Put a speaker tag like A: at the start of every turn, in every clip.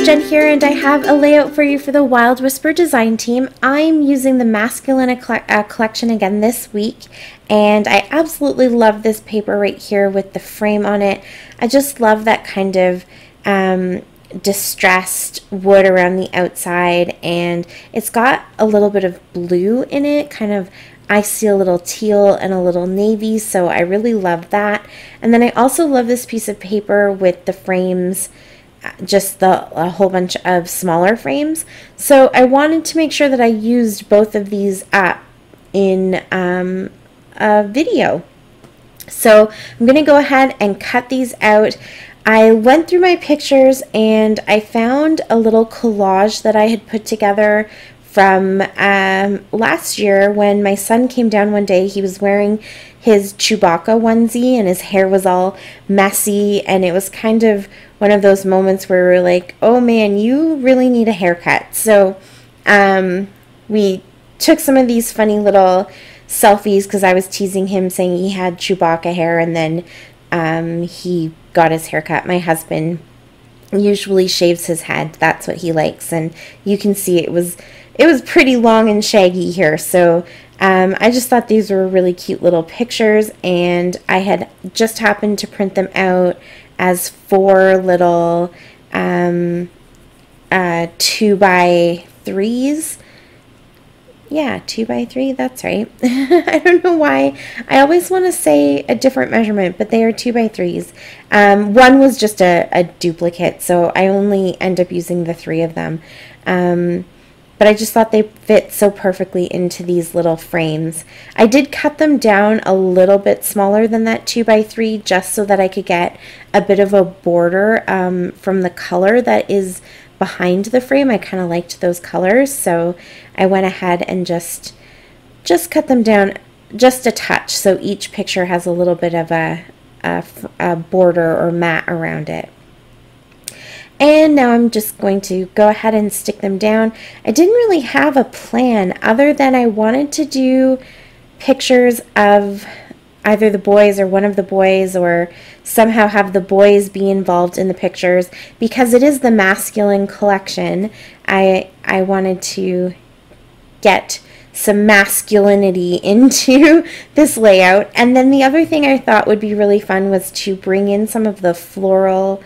A: Jen here, and I have a layout for you for the Wild Whisper design team. I'm using the Masculine collection again this week, and I absolutely love this paper right here with the frame on it. I just love that kind of distressed wood around the outside, and it's got a little bit of blue in it, kind of I see a little teal and a little navy, so I really love that. And then I also love this piece of paper with the frames, just a whole bunch of smaller frames. So I wanted to make sure that I used both of these up in a video. So I'm going to go ahead and cut these out. I went through my pictures and I found a little collage that I had put together from last year when my son came down one day. He was wearing his Chewbacca onesie and his hair was all messy, and it was kind of one of those moments where we were like, oh man, you really need a haircut. So we took some of these funny little selfies because I was teasing him saying he had Chewbacca hair, and then he got his haircut. My husband usually shaves his head. That's what he likes, and you can see it was pretty long and shaggy here. So I just thought these were really cute little pictures, and I had just happened to print them out as 4 little 2x3s. Yeah, 2x3, that's right. I don't know why. I always want to say a different measurement, but they are 2x3s. One was just a duplicate, so I only end up using the 3 of them. But I just thought they fit so perfectly into these little frames. I did cut them down a little bit smaller than that 2x3 just so that I could get a bit of a border from the color that is behind the frame. I kind of liked those colors, so I went ahead and just cut them down just a touch, so each picture has a little bit of a border or mat around it. And now I'm just going to go ahead and stick them down. I didn't really have a plan other than I wanted to do pictures of either the boys or one of the boys, or somehow have the boys be involved in the pictures. Because it is the masculine collection, I wanted to get some masculinity into this layout. And then the other thing I thought would be really fun was to bring in some of the floral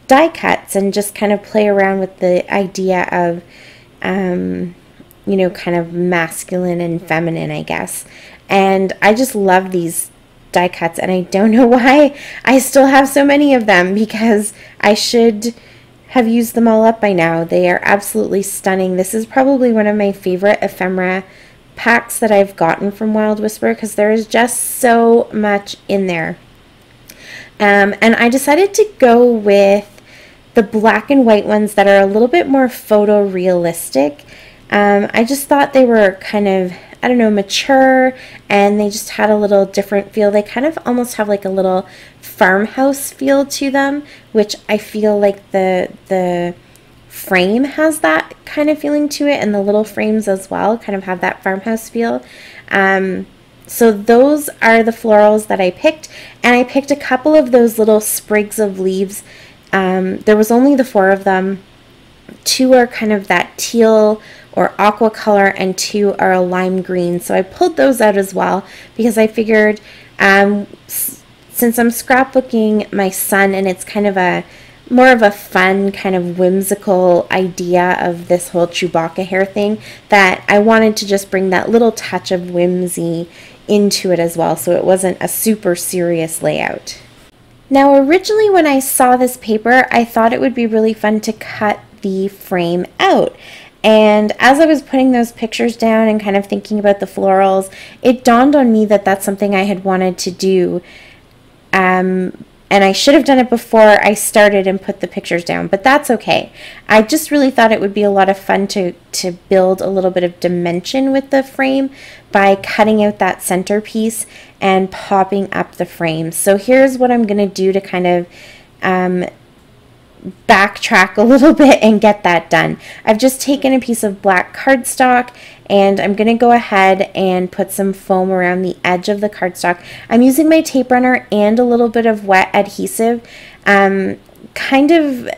A: die cuts and just kind of play around with the idea of, you know, kind of masculine and feminine, I guess. And I just love these die cuts, and I don't know why I still have so many of them, because I should have used them all up by now. They are absolutely stunning. This is probably one of my favorite ephemera packs that I've gotten from Wild Whisper, because there is just so much in there. And I decided to go with the black and white ones that are a little bit more photorealistic. I just thought they were kind of, I don't know, mature, and they just had a little different feel. They kind of almost have like a little farmhouse feel to them, which I feel like the frame has that kind of feeling to it, and the little frames as well kind of have that farmhouse feel. So those are the florals that I picked, and I picked a couple of those little sprigs of leaves. There was only the 4 of them. 2 are kind of that teal or aqua color, and 2 are a lime green. So I pulled those out as well, because I figured since I'm scrapbooking my son, and it's kind of a more of a fun kind of whimsical idea of this whole Chewbacca hair thing, that I wanted to just bring that little touch of whimsy into it as well, so it wasn't a super serious layout. Now originally when I saw this paper, I thought it would be really fun to cut the frame out. And as I was putting those pictures down and kind of thinking about the florals, it dawned on me that that's something I had wanted to do. And I should have done it before I started and put the pictures down, but that's okay. I just really thought it would be a lot of fun to build a little bit of dimension with the frame by cutting out that centerpiece and popping up the frame. So here's what I'm going to do to kind of backtrack a little bit and get that done. I've just taken a piece of black cardstock, and I'm going to go ahead and put some foam around the edge of the cardstock. I'm using my tape runner and a little bit of wet adhesive, kind of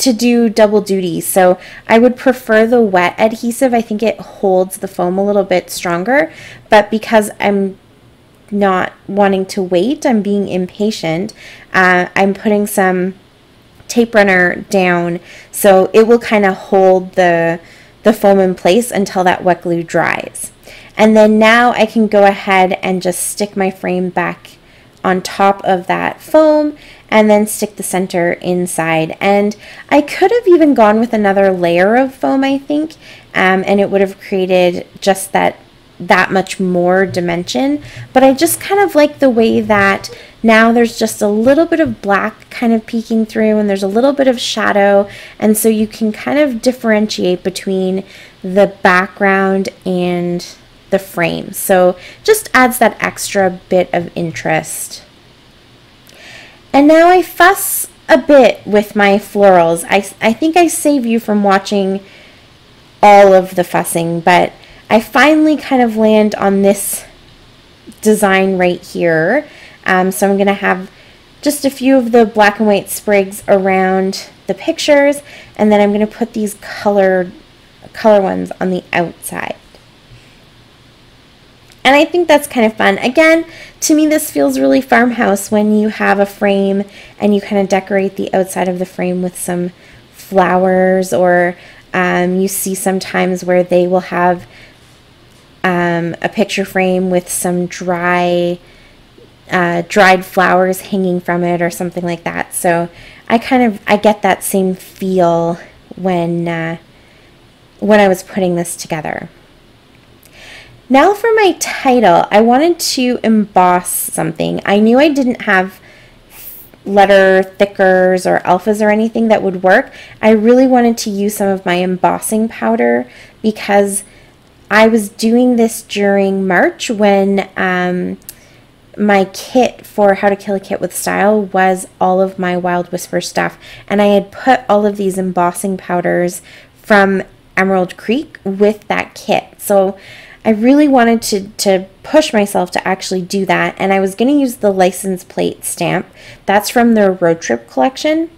A: to do double duty. So I would prefer the wet adhesive. I think it holds the foam a little bit stronger, but because I'm not wanting to wait, I'm being impatient, I'm putting some tape runner down so it will kind of hold the foam in place until that wet glue dries. And then now I can go ahead and just stick my frame back on top of that foam and then stick the center inside. And I could have even gone with another layer of foam, I think, and it would have created just that much more dimension. But I just kind of like the way that now there's just a little bit of black kind of peeking through and there's a little bit of shadow, and so you can kind of differentiate between the background and the frame. So just adds that extra bit of interest. And now I fuss a bit with my florals. I think I save you from watching all of the fussing, but I finally kind of land on this design right here. So I'm going to have just a few of the black and white sprigs around the pictures, and then I'm going to put these color ones on the outside. And I think that's kind of fun. Again, to me this feels really farmhouse when you have a frame and you kind of decorate the outside of the frame with some flowers, or you see sometimes where they will have a picture frame with some dried flowers hanging from it or something like that. So I get that same feel when I was putting this together. Now for my title, I wanted to emboss something. I knew I didn't have letter thickers or alphas or anything that would work. I really wanted to use some of my embossing powder because I was doing this during March when my kit for How to Kill a Kit with Style was all of my Wild Whisper stuff, and I had put all of these embossing powders from Emerald Creek with that kit. So I really wanted to push myself to actually do that, and I was going to use the license plate stamp. That's from their road trip collection,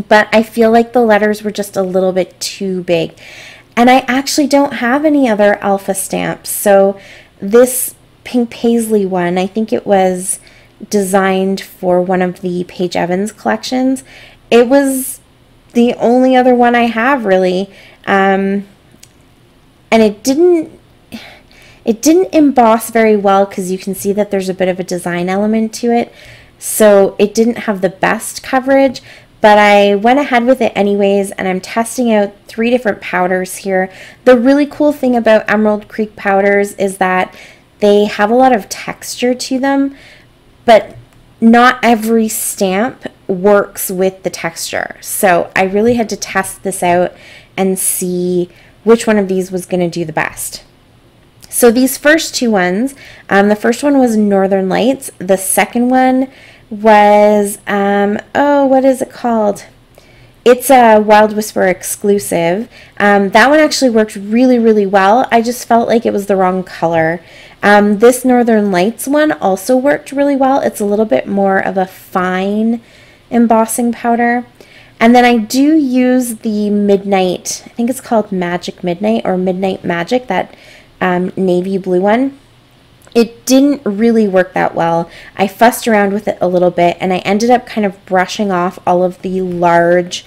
A: but I feel like the letters were just a little bit too big. And I actually don't have any other alpha stamps, so this pink paisley one, I think it was designed for one of the Paige Evans collections. It was the only other one I have, really, and it didn't emboss very well because you can see that there's a bit of a design element to it, so it didn't have the best coverage, but I went ahead with it anyways, and I'm testing out 3 different powders here. The really cool thing about Emerald Creek powders is that they have a lot of texture to them, but not every stamp works with the texture. So I really had to test this out and see which one of these was going to do the best. So these first 2 ones, the first one was Northern Lights. The second one was, what is it called? It's a Wild Whisper exclusive. That one actually worked really, really well. I just felt like it was the wrong color. This Northern Lights one also worked really well. It's a little bit more of a fine embossing powder. And then I do use the Midnight, I think it's called Magic Midnight or Midnight Magic, that navy blue one. It didn't really work that well. I fussed around with it a little bit, and I ended up kind of brushing off all of the large,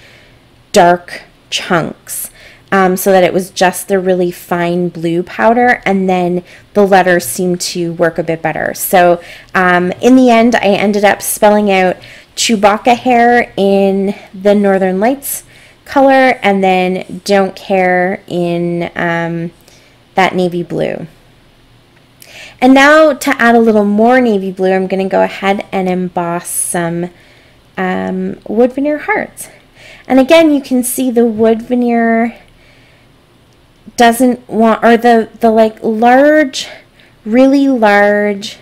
A: dark chunks so that it was just the really fine blue powder, and then the letters seemed to work a bit better. So in the end, I ended up spelling out Chewbacca hair in the Northern Lights color, and then Don't Care in that navy blue. And now to add a little more navy blue, I'm going to go ahead and emboss some wood veneer hearts. And again, you can see the wood veneer doesn't want, or the like large, really large,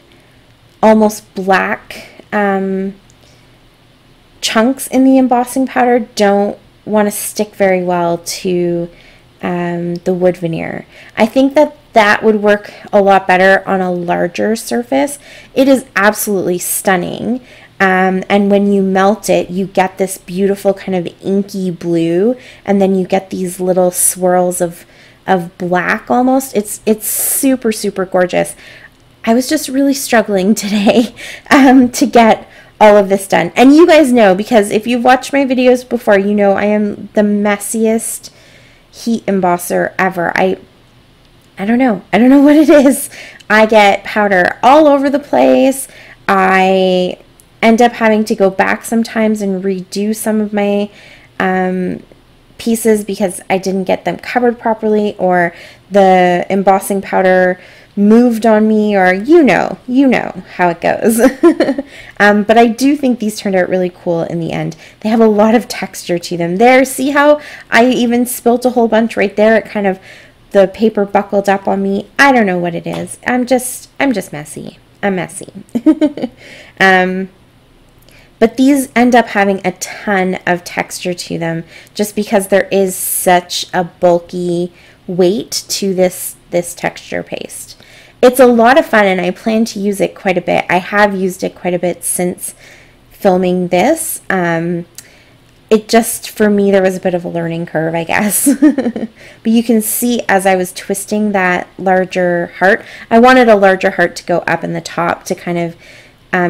A: almost black chunks in the embossing powder don't want to stick very well to the wood veneer. I think that would work a lot better on a larger surface. It is absolutely stunning, And when you melt it, you get this beautiful kind of inky blue, and then you get these little swirls of black almost. It's super, super gorgeous. I was just really struggling today to get all of this done. And you guys know, because if you've watched my videos before, you know I am the messiest heat embosser ever. I don't know what it is. I get powder all over the place. I end up having to go back sometimes and redo some of my pieces because I didn't get them covered properly, or the embossing powder moved on me, or you know how it goes. But I do think these turned out really cool in the end. They have a lot of texture to them. There, see how I even spilt a whole bunch right there? It kind of, the paper buckled up on me. I don't know what it is. I'm just messy. I'm messy. But these end up having a ton of texture to them just because there is such a bulky weight to this texture paste. It's a lot of fun, and I plan to use it quite a bit. I have used it quite a bit since filming this. It just, for me, there was a bit of a learning curve, I guess. But you can see as I was twisting that larger heart, I wanted a larger heart to go up in the top to kind of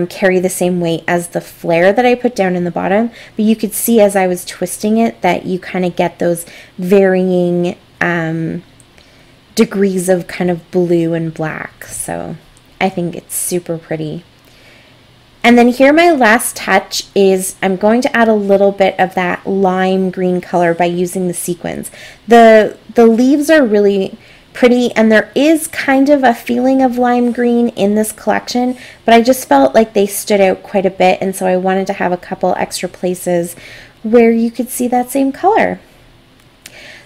A: carry the same weight as the flare that I put down in the bottom. But you could see as I was twisting it that you kind of get those varying degrees of kind of blue and black. So I think it's super pretty. And then here my last touch is I'm going to add a little bit of that lime green color by using the sequins. The leaves are really pretty, and there is kind of a feeling of lime green in this collection, but I just felt like they stood out quite a bit, and so I wanted to have a couple extra places where you could see that same color.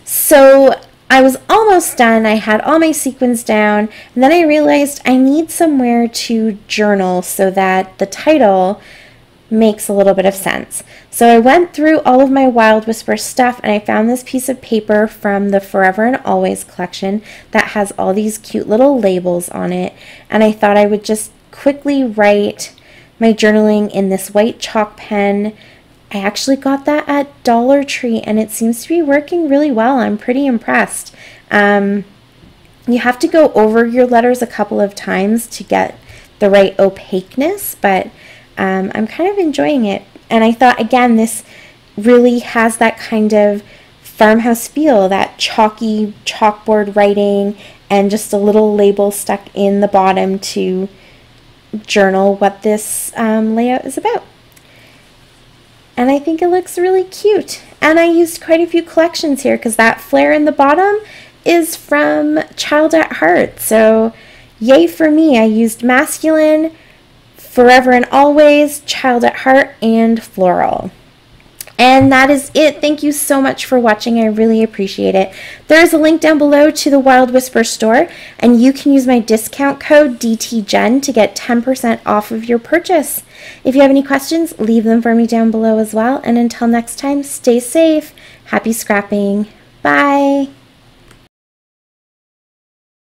A: So I was almost done. I had all my sequins down, and then I realized I need somewhere to journal so that the title makes a little bit of sense. So I went through all of my Wild Whisper stuff, and I found this piece of paper from the Forever and Always collection that has all these cute little labels on it, and I thought I would just quickly write my journaling in this white chalk pen. I actually got that at Dollar Tree, and it seems to be working really well. I'm pretty impressed. You have to go over your letters a couple of times to get the right opaqueness, but I'm kind of enjoying it. And I thought, again, this really has that kind of farmhouse feel, that chalky chalkboard writing, and just a little label stuck in the bottom to journal what this layout is about. And I think it looks really cute. And I used quite a few collections here because that flare in the bottom is from Child at Heart. So yay for me. I used Masculine, Forever and Always, Child at Heart, and Floral. And that is it. Thank you so much for watching. I really appreciate it. There is a link down below to the Wild Whisper store, and you can use my discount code DTGen to get 10% off of your purchase. If you have any questions, leave them for me down below as well. And until next time, stay safe. Happy scrapping. Bye.